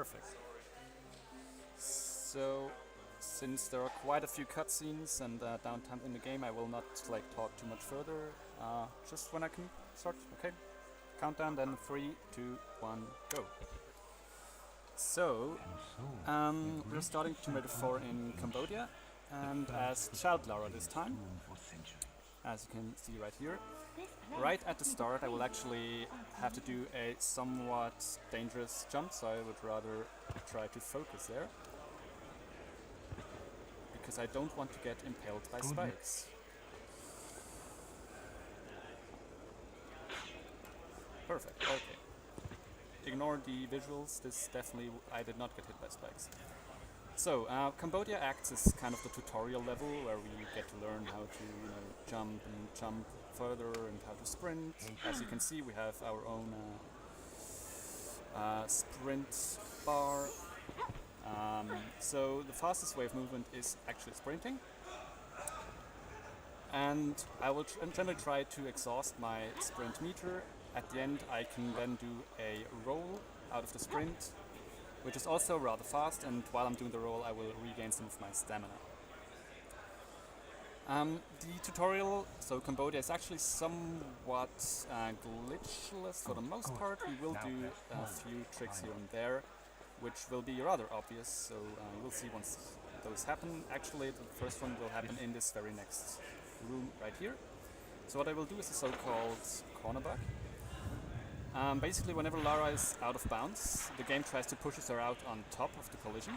Perfect. So, since there are quite a few cutscenes and downtime in the game, I will not talk too much further. Just when I can start. Okay. Countdown. Then 3, 2, 1, go. So, we're starting Tomb Raider 4 in Cambodia, and as Child Lara this time, as you can see right here. Right at the start I will actually have to do a somewhat dangerous jump, so I would rather try to focus there, because I don't want to get impaled by spikes. Perfect, okay. Ignore the visuals, this definitely, I did not get hit by spikes. So, Cambodia acts as kind of the tutorial level where we get to learn how to, jump and jump further and how to sprint. As you can see, we have our own sprint bar. So the fastest way of movement is actually sprinting. And I will generally try to exhaust my sprint meter. At the end, I can then do a roll out of the sprint, which is also rather fast, and while I'm doing the roll I will regain some of my stamina. The tutorial, so Cambodia, is actually somewhat glitchless for the most part. We will do a few tricks here and there, which will be rather obvious, so we'll see once those happen. Actually, the first one will happen in this very next room right here. So what I will do is a so-called corner bug. Basically, whenever Lara is out of bounds, the game tries to push her out on top of the collision.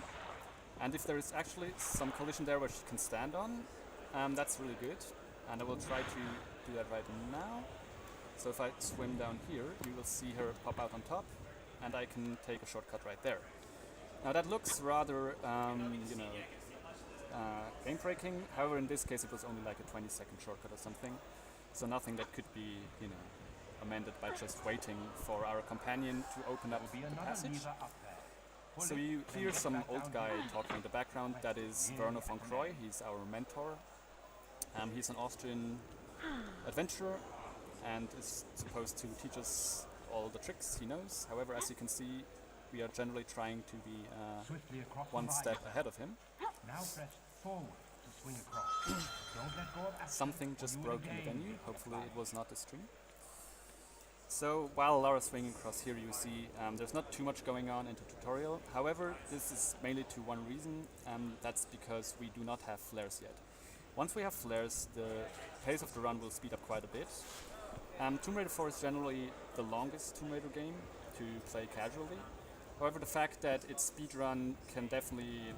And if there is actually some collision there where she can stand on, that's really good. And I will try to do that right now. So if I swim down here, you will see her pop out on top, and I can take a shortcut right there. Now that looks rather, game-breaking. However, in this case it was only like a 20-second shortcut or something. So nothing that could be, amended by just waiting for our companion to open up the passage. So you hear some old guy talking in the background. That is Werner von Croy, he's our mentor. He's an Austrian adventurer and is supposed to teach us all the tricks he knows. However, as you can see, we are generally trying to be one step ahead of him. Now press forward to swing across. Don't let go of action. Something just broke in the venue. Hopefully it was not the stream. So while Lara's swinging across here, you see there's not too much going on in the tutorial. However, this is mainly to one reason, that's because we do not have flares yet. Once we have flares, the pace of the run will speed up quite a bit. Tomb Raider 4 is generally the longest Tomb Raider game to play casually. However, the fact that its speedrun can definitely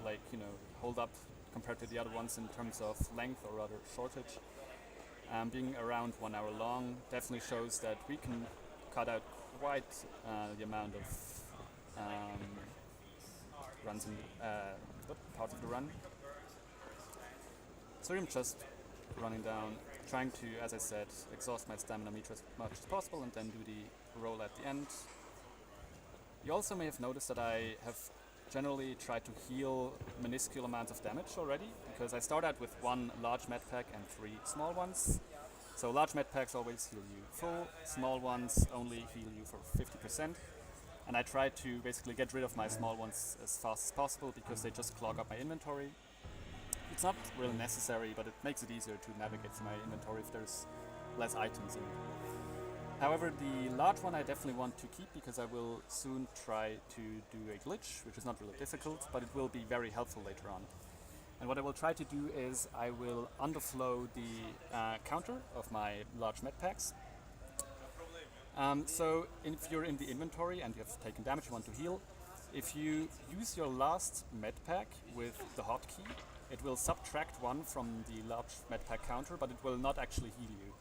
hold up compared to the other ones in terms of length, or rather shortage, being around 1 hour long, definitely shows that we can cut out quite the amount of runs in part of the run. So I'm just running down, trying to, as I said, exhaust my stamina meter as much as possible and then do the roll at the end. You also may have noticed that I have generally tried to heal minuscule amounts of damage already, because I start out with 1 large med pack and 3 small ones. So large med packs always heal you full, small ones only heal you for 50%. And I try to basically get rid of my small ones as fast as possible, because they just clog up my inventory. It's not really necessary, but it makes it easier to navigate through my inventory if there's less items in it. However, the large one I definitely want to keep, because I will soon try to do a glitch, which is not really difficult, but it will be very helpful later on. And what I will try to do is I will underflow the counter of my large med packs. So if you're in the inventory and you have taken damage, you want to heal, if you use your last med pack with the hotkey, it will subtract 1 from the large med pack counter, but it will not actually heal you.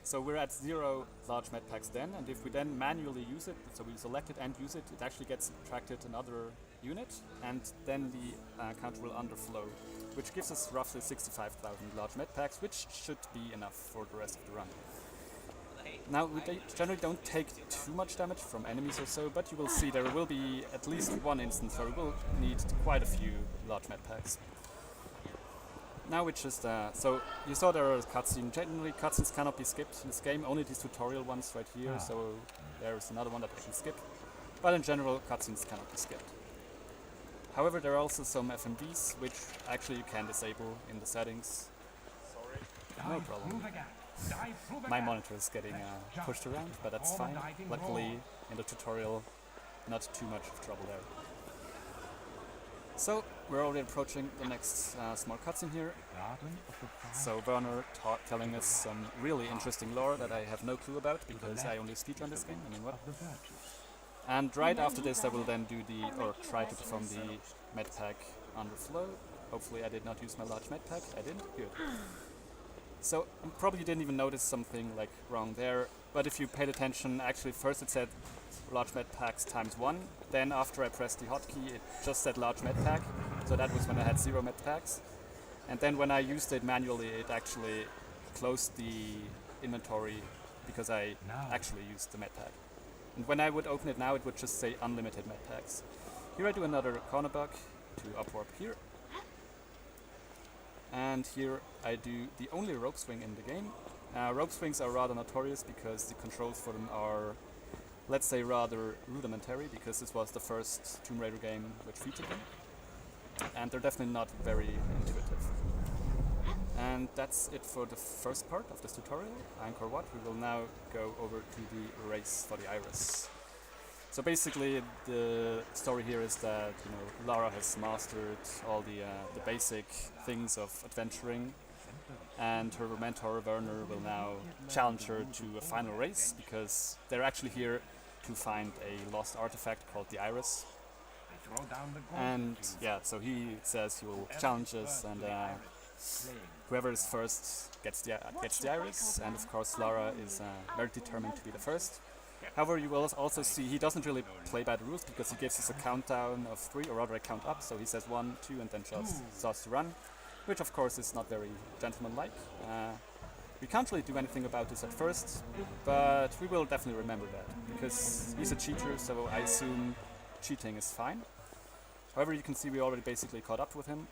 So we're at 0 large med packs then, and if we then manually use it, so we select it and use it, it actually gets subtracted another unit, and then the counter will underflow, which gives us roughly 65,000 large med packs, which should be enough for the rest of the run. Now, we generally don't take too much damage from enemies or so, but you will see there will be at least one instance where we will need quite a few large med packs. Now we just, so you saw there are cutscenes. Generally cutscenes cannot be skipped in this game, only these tutorial ones right here, so there's another one that I can skip. but in general, cutscenes cannot be skipped. However, there are also some FMVs which actually you can disable in the settings. No problem. My monitor is getting pushed around, but that's fine. Luckily, in the tutorial, not too much of trouble there. So, we're already approaching the next small cutscene here. So Werner telling us some really interesting lore that I have no clue about because I only speedrun this game. I mean, what? And right after this I will then do or try to perform the med pack under flow. Hopefully I did not use my large med pack. I didn't? Good. So probably you didn't even notice something like wrong there, but if you paid attention, actually first it said large med packs ×1, then after I pressed the hotkey it just said large med pack, so that was when I had 0 med packs. And then when I used it manually it actually closed the inventory because I actually used the med pack. And when I would open it now it would just say unlimited med packs. Here I do another corner bug to upwarp here. And here I do the only rope swing in the game. Rope swings are rather notorious because the controls for them are, let's say, rather rudimentary, because this was the first Tomb Raider game which featured them. And they're definitely not very intuitive. And that's it for the first part of this tutorial. Angkor Wat. We will now go over to the race for the Iris. So basically the story here is that Lara has mastered all the basic things of adventuring, and her mentor Werner will now challenge her to a final race because they're actually here to find a lost artifact called the Iris. And yeah, so he says he will challenge us, and whoever is first gets the Iris, and of course Lara is very determined to be the first. However, you will also see he doesn't really play by the rules because he gives us a countdown of 3, or rather a count up, so he says 1, 2 and then just starts to run, which of course is not very gentlemanlike. We can't really do anything about this at first, but we will definitely remember that because he's a cheater, so I assume cheating is fine. However, you can see we already basically caught up with him,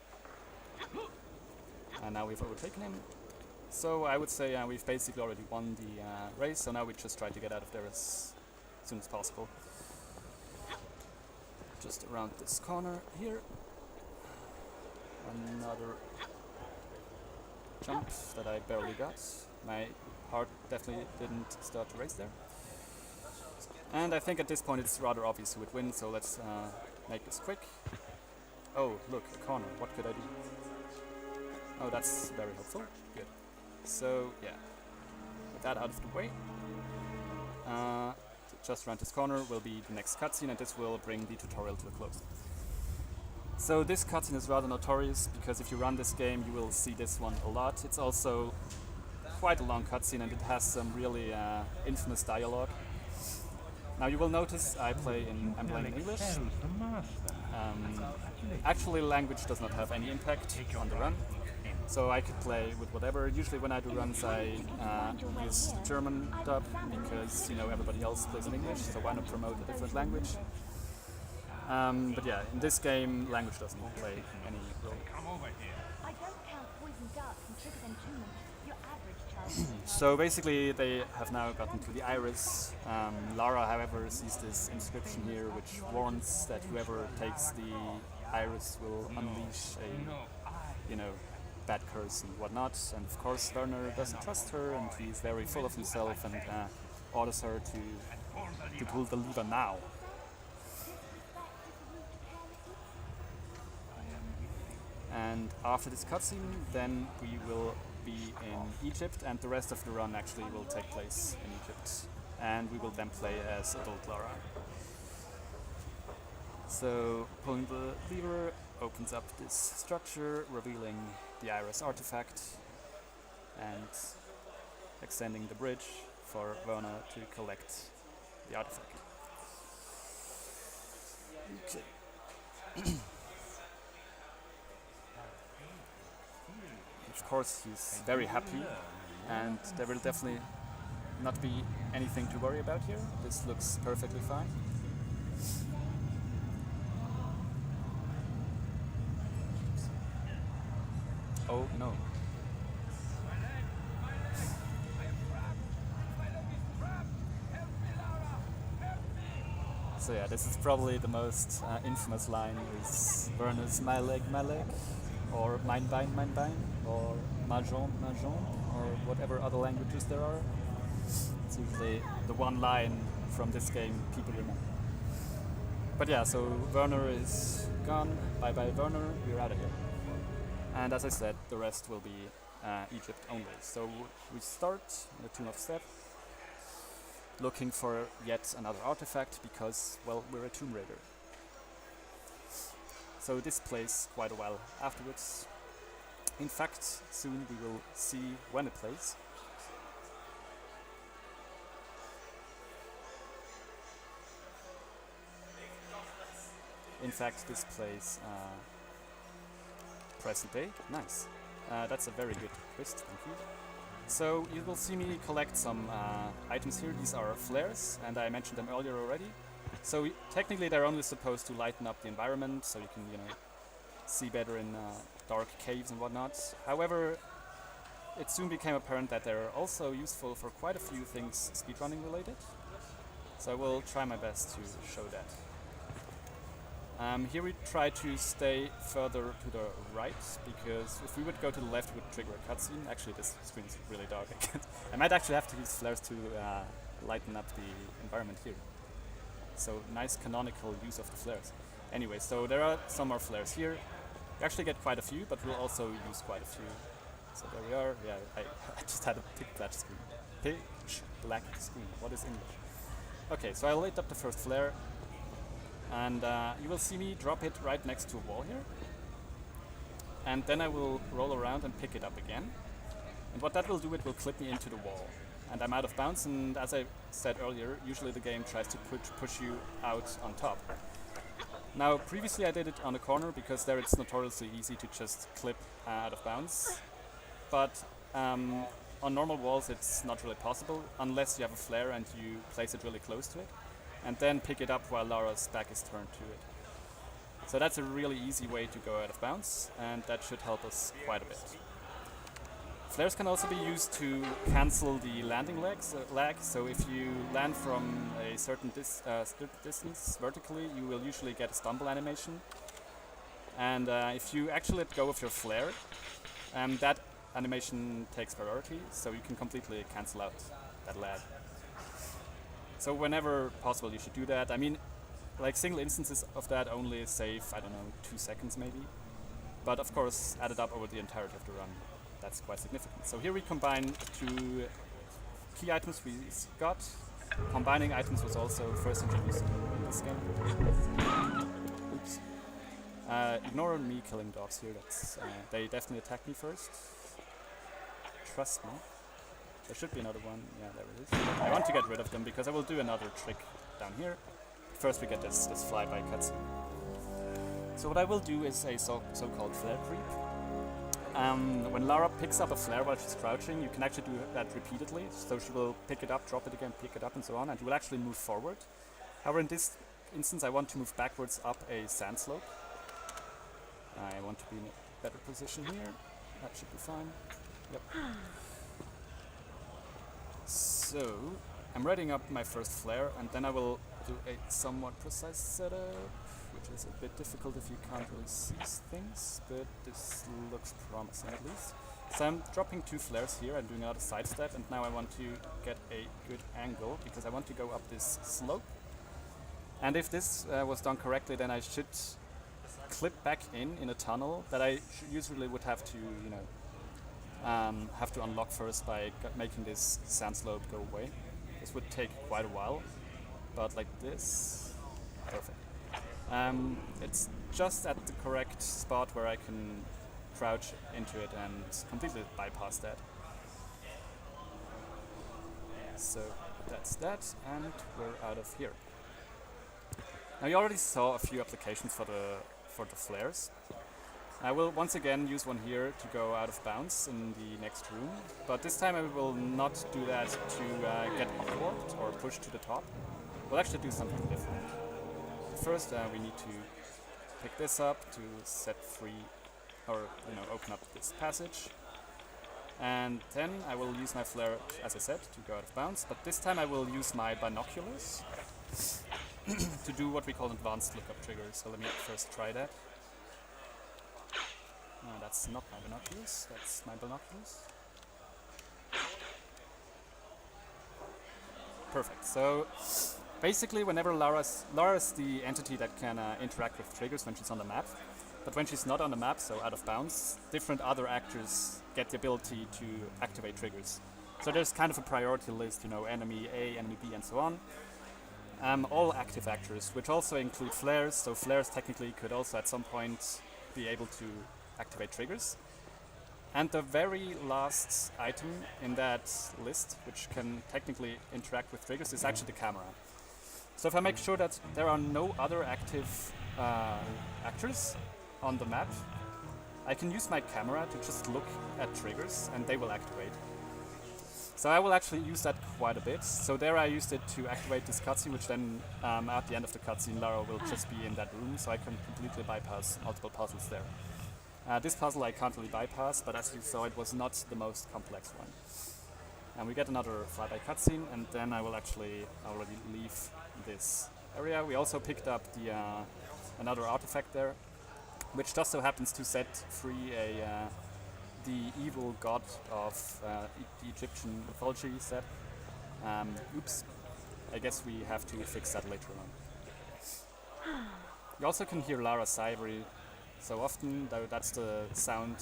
and now we've overtaken him. So I would say we've basically already won the race, so now we just try to get out of there as soon as possible. Just around this corner here. Another jump that I barely got. My heart definitely didn't start to race there. And I think at this point it's rather obvious who would win, so let's make this quick. Oh, look, a corner. What could I do? Oh, that's very helpful. Good. So, yeah, with that out of the way, just around this corner will be the next cutscene, and this will bring the tutorial to a close. So this cutscene is rather notorious, because if you run this game you will see this one a lot. It's also quite a long cutscene, and it has some really infamous dialogue. Now you will notice I'm playing in English. Actually, language does not have any impact on the run. So I could play with whatever. Usually when I do runs I use the German dub because everybody else plays in English, so why not promote a different language? But yeah, in this game language doesn't play any role. I don't count poison darts and trigger entombment. Your average child. So basically they have now gotten to the Iris. Lara, however, sees this inscription here which warns that whoever takes the Iris will unleash a, bad curse and whatnot, and of course Werner doesn't trust her, and he's very full of himself and orders her to pull the lever now. And after this cutscene then we will be in Egypt, and the rest of the run actually will take place in Egypt, and we will then play as adult Lara. So pulling the lever opens up this structure, revealing the Iris artifact and extending the bridge for Werner to collect the artifact. Okay. Of course he's very happy, and there will definitely not be anything to worry about here. This looks perfectly fine. Oh no. So yeah, this is probably the most infamous line is Werner's my leg, or mein Bein, or Mahjong, or whatever other languages there are. It's usually the one line from this game people remember. But yeah, so Werner is gone. Bye bye Werner, we're out of here. And as I said, the rest will be Egypt only. So we start in the Tomb of Step, looking for yet another artifact because, well, we're a Tomb Raider. So this plays quite a while afterwards. In fact, soon we will see when it plays. In fact, this plays present day. Nice. That's a very good twist, thank you. So you will see me collect some items here. These are flares, and I mentioned them earlier already. So technically they're only supposed to lighten up the environment, so you can, see better in dark caves and whatnot. However, it soon became apparent that they're also useful for quite a few things speedrunning related. So I will try my best to show that. Here we try to stay further to the right, because if we would go to the left it would trigger a cutscene. Actually this screen is really dark. I might actually have to use flares to lighten up the environment here. So nice canonical use of the flares. Anyway, so there are some more flares here. We actually get quite a few, but we'll also use quite a few. So there we are. Yeah, I just had a pitch black screen. Pitch black screen. What is English? Okay, so I lit up the first flare. And you will see me drop it right next to a wall here. And then I will roll around and pick it up again. And what that will do, it will clip me into the wall. And I'm out of bounds, and as I said earlier, usually the game tries to push you out on top. Now, previously I did it on a corner, because there it's notoriously easy to just clip out of bounds. But on normal walls it's not really possible, unless you have a flare and you place it really close to it. And then pick it up while Lara's back is turned to it. So that's a really easy way to go out of bounds, and that should help us quite a bit. Flares can also be used to cancel the landing lag, so if you land from a certain distance vertically, you will usually get a stumble animation. And if you actually let go of your flare, that animation takes priority, so you can completely cancel out that lag. So whenever possible you should do that. I mean, like single instances of that only save, I don't know, 2 seconds maybe. But of course, added up over the entirety of the run, that's quite significant. So here we combine 2 key items we got. Combining items was also first introduced in this game. Oops. Ignore me killing dogs here, they definitely attack me first. Trust me. There should be another one. Yeah, there it is. I want to get rid of them because I will do another trick down here. First we get this flyby cutscene. So what I will do is a so-called flare creep. When Lara picks up a flare while she's crouching, you can actually do that repeatedly. So she will pick it up, drop it again, pick it up and so on, and you will actually move forward. However, in this instance I want to move backwards up a sand slope. I want to be in a better position here. That should be fine. Yep. So, I'm readying up my first flare, and then I will do a somewhat precise setup, which is a bit difficult if you can't really see things, but this looks promising at least. So I'm dropping 2 flares here and doing another side step, and now I want to get a good angle, because I want to go up this slope. And if this was done correctly, then I should clip back in a tunnel that I usually would have to, have to unlock first by making this sand slope go away. This would take quite a while, but like this, perfect. It's just at the correct spot where I can crouch into it and completely bypass that. So that's that, and we're out of here. Now you already saw a few applications for the flares. I will once again use one here to go out of bounds in the next room, but this time I will not do that to get upwards or push to the top. We'll actually do something different. First we need to pick this up to set free, or open up this passage. And then I will use my flare, as I said, to go out of bounds, but this time I will use my binoculars. to do what we call advanced lookup triggers. So let me first try that. No, that's not my binoculars, that's my binoculars. Perfect. So basically whenever Lara's the entity that can interact with triggers when she's on the map. But when she's not on the map, so out of bounds, different other actors get the ability to activate triggers. So there's kind of a priority list, you know, enemy A, enemy B, and so on. All active actors, which also include flares. So flares technically could also at some point be able to activate triggers. And the very last item in that list, which can technically interact with triggers, is actually the camera. So if I make sure that there are no other active actors on the map, I can use my camera to just look at triggers and they will activate. So I will actually use that quite a bit. So there I used it to activate this cutscene, which then at the end of the cutscene Lara will just be in that room, so I can completely bypass multiple puzzles there. This puzzle I can't really bypass, but as you saw it was not the most complex one. And we get another flyby cutscene, and then I will actually already leave this area. We also picked up the another artifact there, which just so happens to set free the evil god of the Egyptian mythology set. Oops. I guess we have to fix that later on. You also can hear Lara sigh every so often, though that's the sound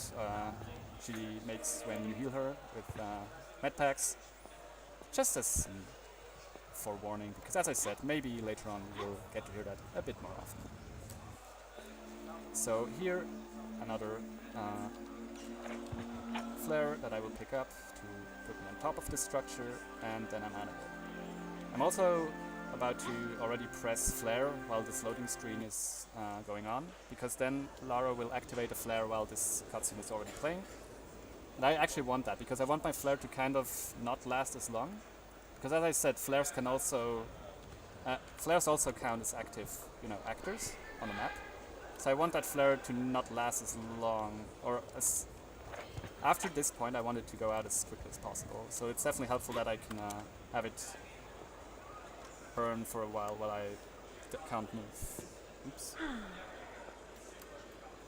she makes when you heal her with med packs. Just as forewarning, because as I said, maybe later on you'll get to hear that a bit more often. So here, another flare that I will pick up to put me on top of this structure, and then I'm out of it. I'm also about to already press flare while this loading screen is going on, because then Lara will activate a flare while this cutscene is already playing. And I actually want that, because I want my flare to kind of not last as long. Because as I said, flares also count as active, you know, actors on the map. So I want that flare to not last as long, or as after this point I want it to go out as quickly as possible. So it's definitely helpful that I can have it burn for a while I can't move. Oops.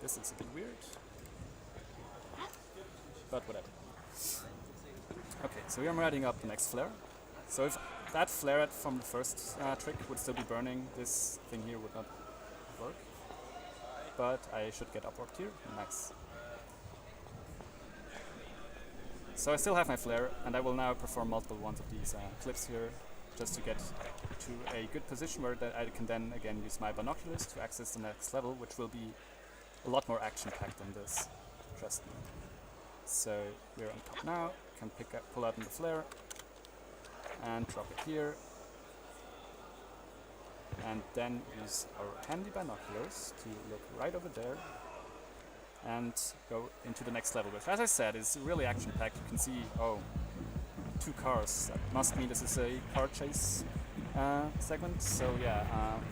This is a bit weird. But whatever. Okay, so I'm adding up the next flare. So if that flare from the first trick would still be burning, this thing here would not work. But I should get upwards here. Nice. So I still have my flare, and I will now perform multiple ones of these clips here, just to get to a good position where I can then again use my binoculars to access the next level, which will be a lot more action-packed than this. Trust me. So we're on top now. Can pull out the flare and drop it here, and then use our handy binoculars to look right over there and go into the next level, which, as I said, is really action-packed. You can see, oh, 2 cars. That must mean this is a car chase segment. So yeah,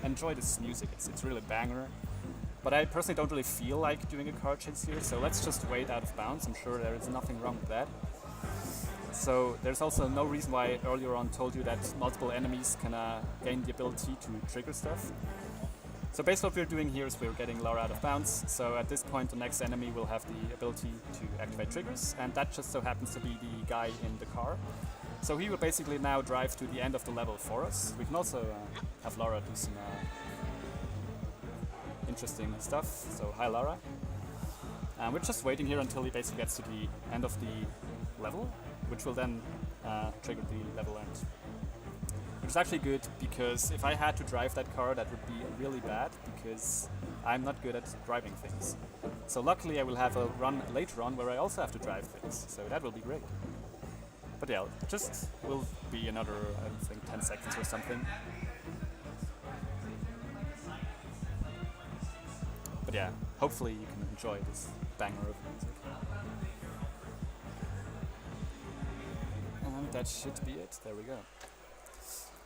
enjoy this music. It's really banger. But I personally don't really feel like doing a car chase here, so let's just wait out of bounds. I'm sure there is nothing wrong with that. So there's also no reason why I earlier on told you that multiple enemies can gain the ability to trigger stuff. So basically what we're doing here is we're getting Lara out of bounds. So at this point the next enemy will have the ability to activate triggers, and that just so happens to be the guy in the car. So he will basically now drive to the end of the level for us. We can also have Lara do some interesting stuff. So hi Lara. We're just waiting here until he basically gets to the end of the level, which will then trigger the level end. Which is actually good, because if I had to drive that car, that would be really bad, because I'm not good at driving things. So luckily I will have a run later on where I also have to drive things, so that will be great. But yeah, it just will be another, I think, 10 seconds or something. But yeah, hopefully you can enjoy this banger of music. And that should be it, there we go.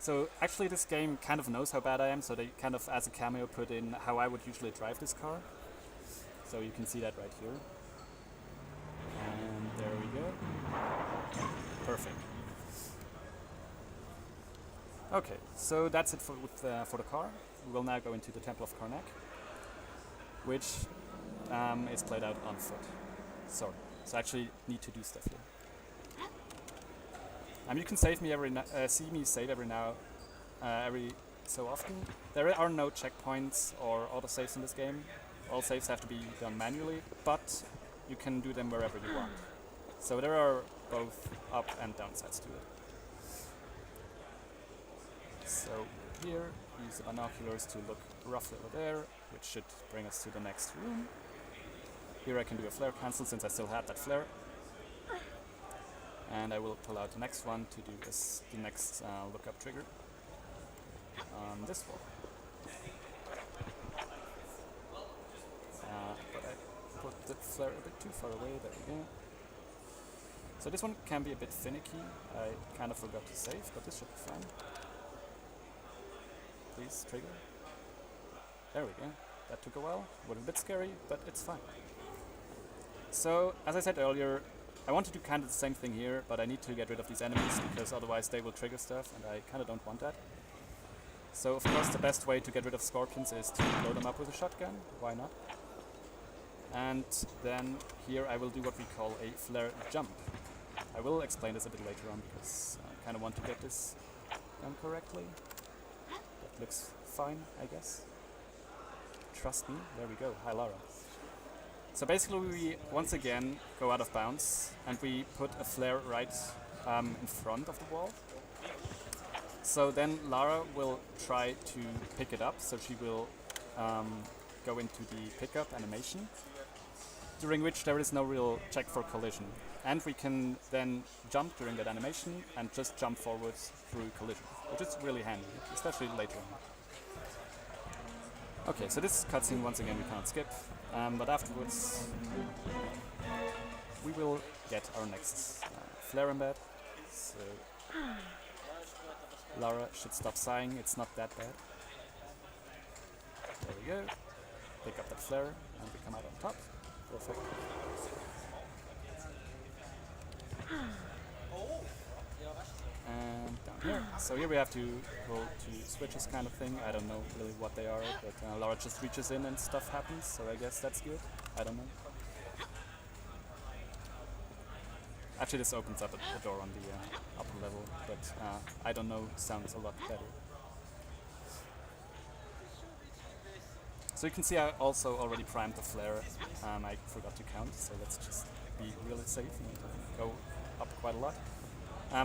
So actually this game kind of knows how bad I am, so they kind of, as a cameo, put in how I would usually drive this car. So you can see that right here. And there we go. Perfect. Okay, so that's it for the car. We will now go into the Temple of Karnak, which is played out on foot. Sorry, so I actually need to do stuff here. You can save me see me save every so often. There are no checkpoints or autosaves in this game. All saves have to be done manually, but you can do them wherever you want. So there are both up and downsides to it. So here, use the binoculars to look roughly over there, which should bring us to the next room. Here I can do a flare cancel since I still have that flare. And I will pull out the next one to do the next lookup trigger on this wall. But I put the flare a bit too far away, there we go. So this one can be a bit finicky. I kind of forgot to save, but this should be fine. Please, trigger. There we go. That took a while. Was a bit scary, but it's fine. So, as I said earlier, I want to do kind of the same thing here, but I need to get rid of these enemies because otherwise they will trigger stuff, and I kind of don't want that. So, of course, the best way to get rid of scorpions is to blow them up with a shotgun. Why not? And then here I will do what we call a flare jump. I will explain this a bit later on because I kind of want to get this done correctly. That looks fine, I guess. Trust me. There we go. Hi, Lara. So basically we once again go out of bounds and we put a flare right in front of the wall. So then Lara will try to pick it up, so she will go into the pickup animation, during which there is no real check for collision. And we can then jump during that animation and just jump forwards through collision, which is really handy, especially later on. Okay, so this cutscene once again we can't skip, but afterwards we will get our next flare embed. So Lara should stop sighing, it's not that bad. There we go. Pick up that flare and we come out on top. Perfect. And down here. So here we have to roll two switches kind of thing. I don't know really what they are, but Lara just reaches in and stuff happens, so I guess that's good. I don't know. Actually this opens up a door on the upper level, but I don't know, sounds a lot better. So you can see I also already primed the flare. I forgot to count, so let's just be really safe and go up quite a lot.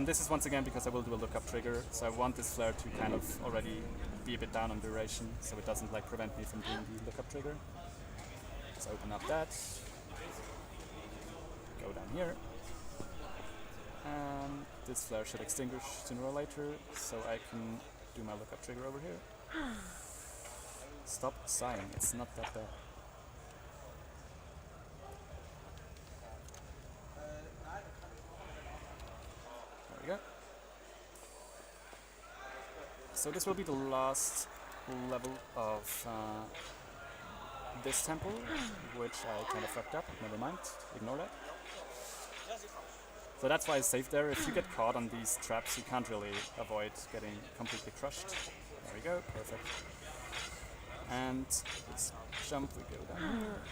This is once again because I will do a lookup trigger, so I want this flare to kind of already be a bit down on duration, so it doesn't like prevent me from doing the lookup trigger. Just open up that, go down here, and this flare should extinguish sooner or later, so I can do my lookup trigger over here. Stop sighing, it's not that bad. There we go. So this will be the last level of this temple, which I kind of fucked up, never mind, ignore that. So that's why I saved there. If you get caught on these traps, you can't really avoid getting completely crushed. There we go, perfect. And let's jump, we go down here.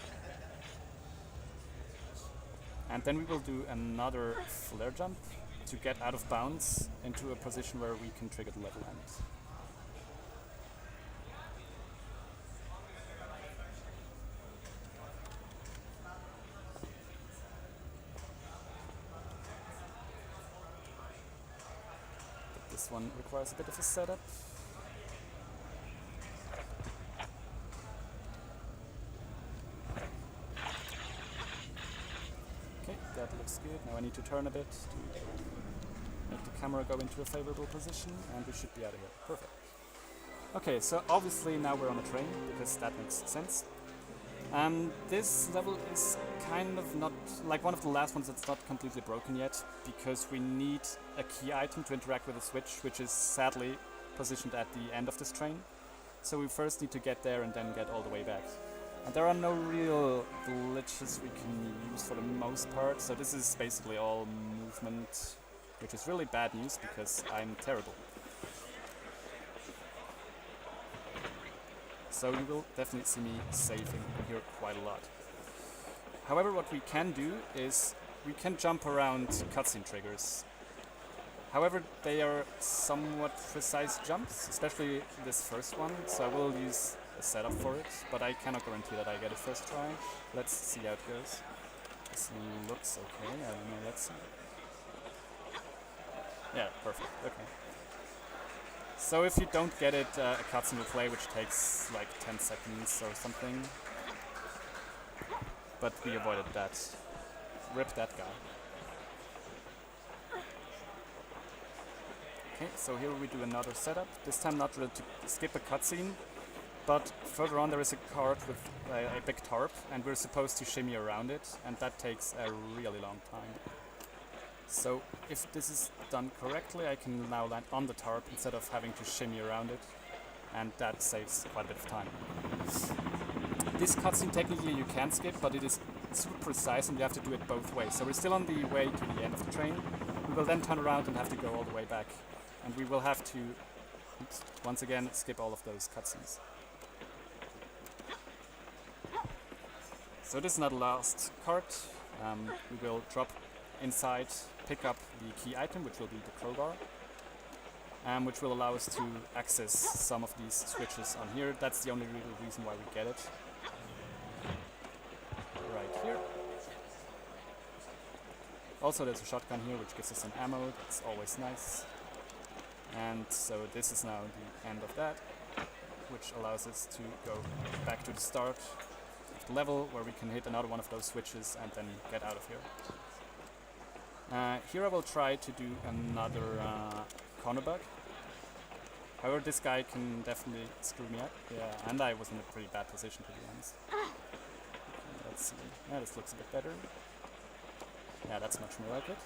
And then we will do another flare jump to get out of bounds into a position where we can trigger the level end. But this one requires a bit of a setup. That looks good. Now I need to turn a bit to make the camera go into a favorable position, and we should be out of here. Perfect. Okay, so obviously now we're on a train, because that makes sense. This level is kind of not, like one of the last ones that's not completely broken yet, because we need a key item to interact with a switch, which is sadly positioned at the end of this train. So we first need to get there and then get all the way back. And there are no real glitches we can use for the most part, so this is basically all movement, which is really bad news because I'm terrible. So you will definitely see me saving here quite a lot. However, what we can do is we can jump around cutscene triggers. However, they are somewhat precise jumps, especially this first one, so I will use a setup for it, but I cannot guarantee that I get it first try. Let's see how it goes. This looks okay, I don't know, let's see. Yeah, perfect, okay. So if you don't get it, a cutscene will play, which takes like 10 seconds or something. But we avoided that. Rip that guy. Okay, so here we do another setup. This time not really to skip a cutscene, but further on there is a cart with a big tarp, and we're supposed to shimmy around it, and that takes a really long time. So if this is done correctly, I can now land on the tarp instead of having to shimmy around it, and that saves quite a bit of time. This cutscene technically you can skip, but it is super precise and you have to do it both ways. So we're still on the way to the end of the train. We will then turn around and have to go all the way back. And we will have to, once again, skip all of those cutscenes. So this is not the last cart. We will drop inside, pick up the key item, which will be the crowbar, which will allow us to access some of these switches on here. That's the only real reason why we get it. Right here. Also there's a shotgun here which gives us some ammo, that's always nice. And so this is now the end of that, which allows us to go back to the start of the level where we can hit another one of those switches and then get out of here. Here I will try to do another corner bug. However, this guy can definitely screw me up. Yeah, and I was in a pretty bad position to be honest. Let's see. Yeah, this looks a bit better. Yeah, that's much more like it.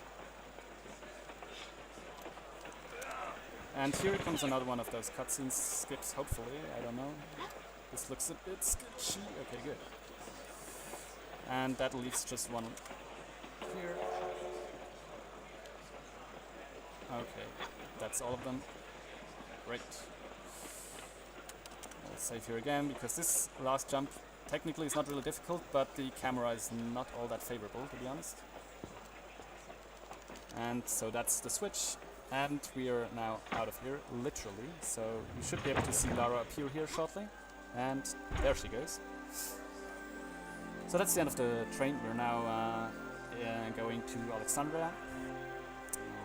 And here comes another one of those cutscene skips, hopefully. I don't know. This looks a bit sketchy. Okay, good. And that leaves just one here. Okay, that's all of them. Great. I'll save here again, because this last jump technically is not really difficult, but the camera is not all that favorable, to be honest. And so that's the switch, and we are now out of here, literally. So you should be able to see Lara appear here shortly, and there she goes. So that's the end of the train. We're now going to Alexandria,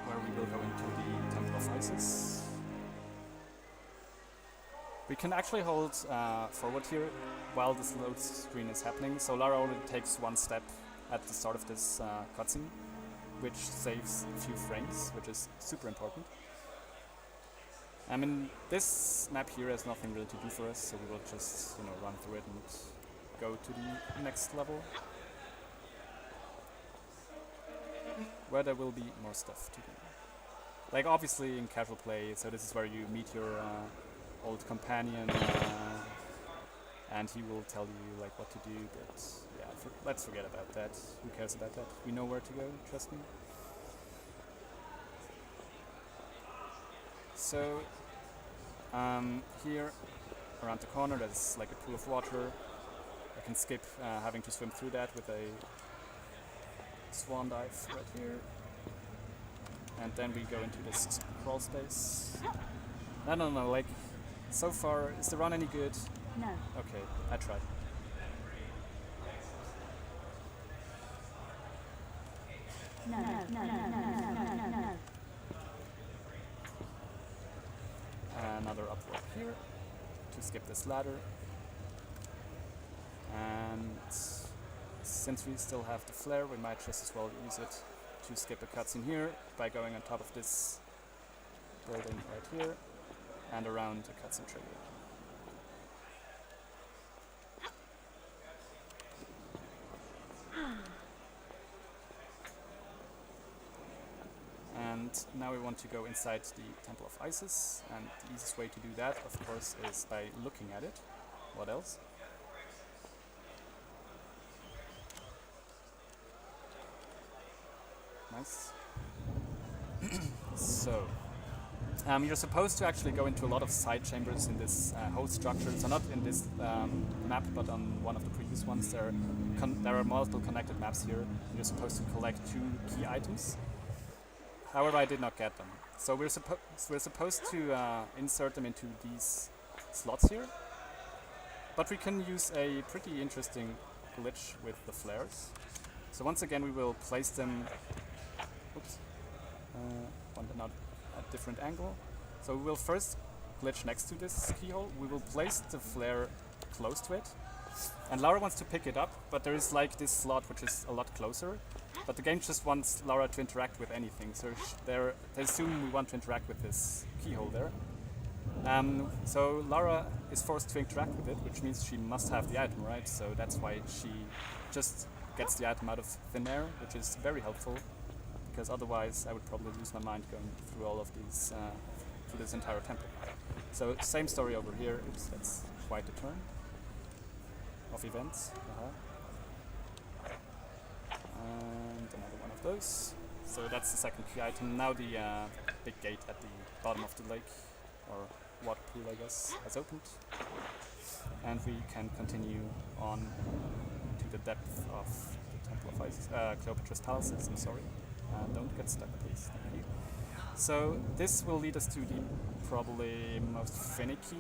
where we will go into the Temple of Isis. We can actually hold forward here while this load screen is happening. So Lara already takes one step at the start of this cutscene, which saves a few frames, which is super important. I mean, this map here has nothing really to do for us, so we will just, run through it and go to the next level, where there will be more stuff to do. Like, obviously in casual play, so this is where you meet your old companion, and he will tell you like what to do, but yeah, let's forget about that. Who cares about that? We know where to go, trust me. So here around the corner there's like a pool of water. I can skip having to swim through that with a swan dive right here. And then we go into this crawl space. I don't know, like, so far, is the run any good? No. Okay, I tried. No. Another upward here to skip this ladder. And since we still have the flare, we might just as well use it to skip a cutscene here by going on top of this building right here and around the cutscene trigger. And now we want to go inside the Temple of Isis, and the easiest way to do that, of course, is by looking at it. What else? Nice. So, You're supposed to actually go into a lot of side chambers in this whole structure. So not in this map, but on one of the previous ones. There are multiple connected maps here. And you're supposed to collect 2 key items. However, I did not get them. So we're supposed to insert them into these slots here. But we can use a pretty interesting glitch with the flares. So once again, we will place them. Oops. Not a different angle. So we will first glitch next to this keyhole. We will place the flare close to it. And Laura wants to pick it up, but there is like this slot which is a lot closer. But the game just wants Laura to interact with anything. So they assume we want to interact with this keyhole there. So Laura is forced to interact with it, which means she must have the item, right? So that's why she just gets the item out of thin air, which is very helpful. Because otherwise I would probably lose my mind going through all of these, through this entire temple. So same story over here. Oops, that's quite a turn of events. And another one of those. So that's the second key item. Now the big gate at the bottom of the lake, or water pool I guess, has opened. And we can continue on to the depth of the Temple of Isis, Cleopatra's Palaces, I'm sorry. Don't get stuck, please. Thank you. So this will lead us to the probably most finicky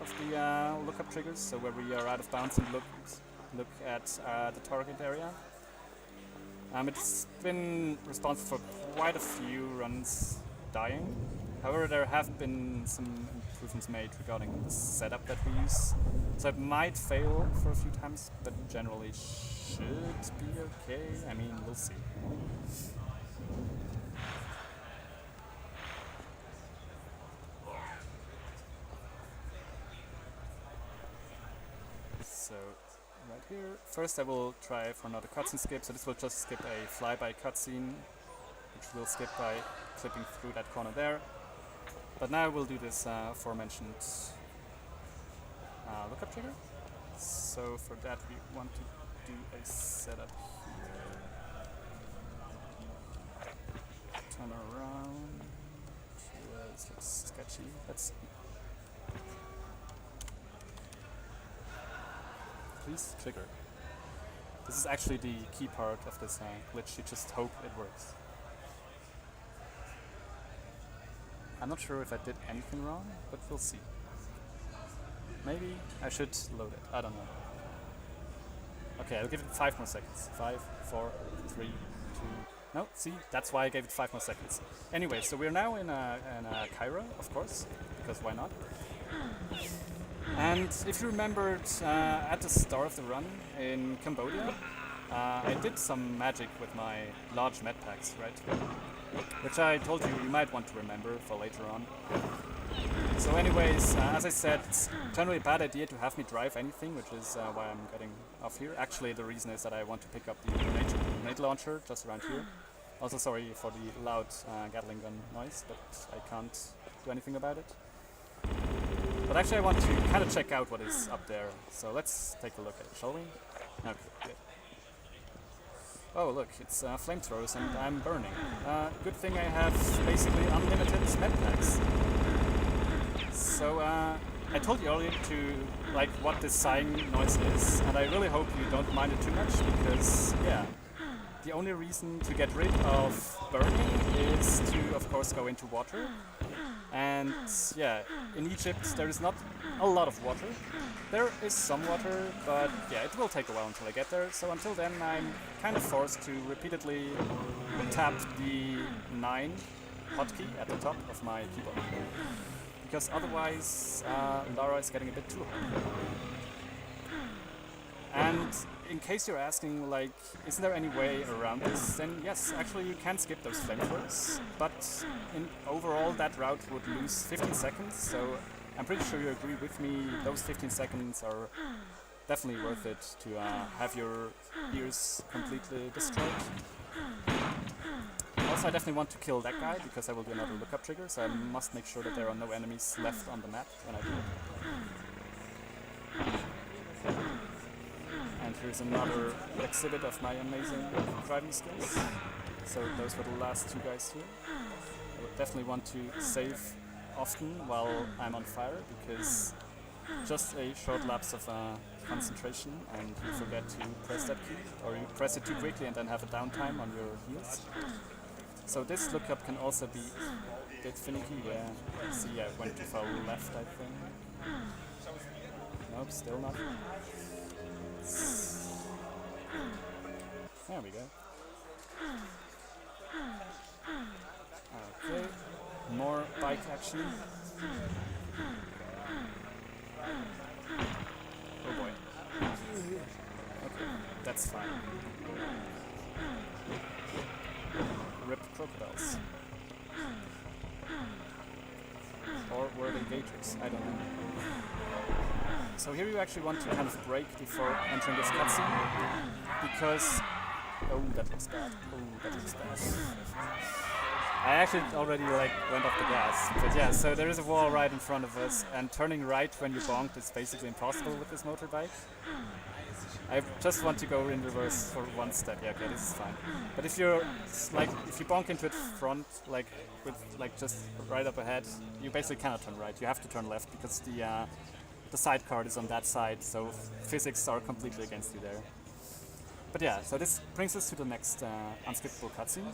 of the lookup triggers. So where we are out of bounds and look at the target area. It's been responsible for quite a few runs dying. However, there have been some improvements made regarding the setup that we use. So it might fail for a few times, but generally should be okay. I mean, we'll see. So, right here, first I will try for another cutscene skip, so this will just skip a flyby cutscene, which will skip by clipping through that corner there. But now we'll do this aforementioned lookup trigger. So for that we want to do a setup here. Turn around. This looks sketchy. Let's see. Please trigger. This is actually the key part of this glitch. You just hope it works. I'm not sure if I did anything wrong, but we'll see. Maybe I should load it. I don't know. Okay, I'll give it 5 more seconds. 5, 4, 3, 2... No, see? That's why I gave it 5 more seconds. Anyway, so we're now in Cairo, of course, because why not? And if you remembered at the start of the run in Cambodia, I did some magic with my large med packs, right? Which I told you you might want to remember for later on. So anyways, as I said, it's generally a bad idea to have me drive anything, which is why I'm getting off here. Actually, the reason is that I want to pick up the grenade launcher just around here. Also sorry for the loud Gatling gun noise, but I can't do anything about it. But actually I want to kind of check out what is up there. So let's take a look at it, shall we? Okay, good. Oh look, it's flamethrowers and I'm burning. Good thing I have basically unlimited med packs. So I told you earlier to like what this sighing noise is, and I really hope you don't mind it too much because yeah, the only reason to get rid of burning is to of course go into water. And yeah, in Egypt there is not a lot of water. There is some water, but yeah, it will take a while until I get there. So until then I'm kind of forced to repeatedly tap the 9 hotkey at the top of my keyboard. Because otherwise Lara is getting a bit too hard. And in case you're asking, like, isn't there any way around this? Then yes, actually you can skip those flamethrowers, but overall that route would lose 15 seconds, so I'm pretty sure you agree with me, those 15 seconds are definitely worth it to have your ears completely destroyed. Also, I definitely want to kill that guy, because I will do another lookup trigger, so I must make sure that there are no enemies left on the map when I do it. And here's another exhibit of my amazing driving skills. So those were the last 2 guys here. I would definitely want to save often while I'm on fire, because just a short lapse of concentration and you forget to press that key, or you press it too quickly and then have a downtime on your heels. So this lookup can also be a bit finicky. Yeah, see, I went too far left, I think. Nope, still not. There we go. Okay, more bike action. Oh boy. Okay, that's fine. Rip crocodiles. Or were they gators? I don't know. So here you actually want to kind of brake before entering this cutscene, because... Oh, that looks bad. Oh, that looks bad. I actually already went off the gas, but yeah, so there is a wall right in front of us, and turning right when you bonked is basically impossible with this motorbike. I just want to go in reverse for one step. Yeah, okay, this is fine. But if you're if you bonk into it front, with just right up ahead, you basically cannot turn right. You have to turn left because the side card is on that side, so physics are completely against you there. But yeah, so this brings us to the next unskippable cutscene.